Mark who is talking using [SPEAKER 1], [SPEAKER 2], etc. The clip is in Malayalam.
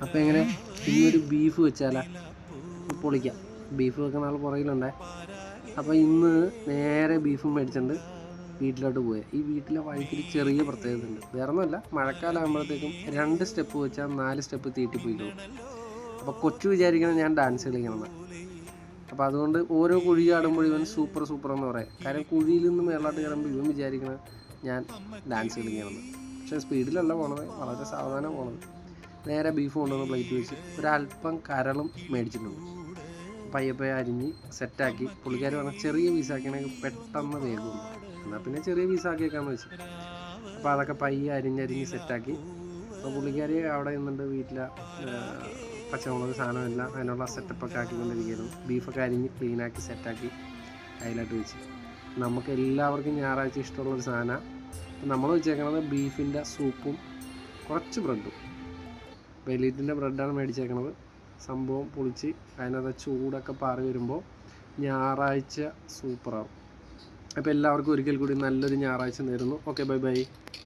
[SPEAKER 1] അപ്പോൾ എങ്ങനെ ഇന്നൊരു ബീഫ് വെച്ചാലാ? പൊളിക്കാം. ബീഫ് വെക്കുന്ന ആൾ പുറകിലുണ്ടേ. അപ്പോൾ ഇന്ന് നേരെ ബീഫും മേടിച്ചിട്ടുണ്ട് വീട്ടിലോട്ട് പോയി. ഈ വീട്ടിലെ വഴിക്കൊരു ചെറിയ പ്രത്യേകത ഉണ്ട്. വേറെ ഒന്നുമല്ല, മഴക്കാലം ആകുമ്പോഴത്തേക്കും 2 സ്റ്റെപ്പ് വെച്ചാൽ 4 സ്റ്റെപ്പ് തീറ്റിപ്പോയിക്കും. അപ്പോൾ കൊച്ചു വിചാരിക്കണം ഞാൻ ഡാൻസ് കളിക്കണമെന്ന്. അപ്പോൾ അതുകൊണ്ട് ഓരോ കുഴി ചാടുമ്പോഴും ഇവൻ സൂപ്പർ സൂപ്പർ എന്ന് പറയാം. കാര്യം കുഴിയിൽ നിന്ന് മേളോട്ട് കയറുമ്പോൾ ഇവൻ വിചാരിക്കണം ഞാൻ ഡാൻസ് കളിക്കണമെന്ന്. പക്ഷേ സ്പീഡിലല്ല പോണത്, വളരെ സാവധാനം പോണത്. നേരെ ബീഫ് കൊണ്ടുവന്ന് പ്ലേറ്റ് വെച്ച് ഒരല്പം കരളും മേടിച്ചിട്ടുണ്ട്. പയ്യെ അരിഞ്ഞ് സെറ്റാക്കി. പുള്ളിക്കാർ പറഞ്ഞാൽ ചെറിയ പീസാക്കിയാണെങ്കിൽ പെട്ടെന്ന് വേഗം. എന്നാൽ പിന്നെ ചെറിയ പീസാക്കിയേക്കാന്ന് വെച്ച്. അപ്പോൾ അതൊക്കെ പയ്യെ അരിഞ്ഞ് സെറ്റാക്കി. അപ്പോൾ പുള്ളിക്കാർ അവിടെ നിന്നുണ്ട് വീട്ടിലെ പച്ചമുളക് സാധനമെല്ലാം അതിനുള്ള സെറ്റപ്പൊക്കെ ആക്കിക്കൊണ്ടിരിക്കുന്നു. ബീഫൊക്കെ അരിഞ്ഞ് ക്ലീനാക്കി സെറ്റാക്കി അതിലോട്ട് വെച്ച്. നമുക്ക് എല്ലാവർക്കും ഞായറാഴ്ച ഇഷ്ടമുള്ളൊരു സാധനമാണ്. അപ്പം നമ്മൾ വെച്ചേക്കണത് ബീഫിൻ്റെ സൂപ്പും കുറച്ച് ബ്രെഡും. വെലീറ്റിൻ്റെ ബ്രെഡാണ് മേടിച്ചേക്കണത്. സംഭവം പൊളിച്ച് അതിനകത്ത് ചൂടൊക്കെ പാറി വരുമ്പോൾ ഞായറാഴ്ച സൂപ്പറാവും. അപ്പോൾ എല്ലാവർക്കും ഒരിക്കൽ കൂടി നല്ലൊരു ഞായറാഴ്ച നേരുന്നു. Okay, bye bye.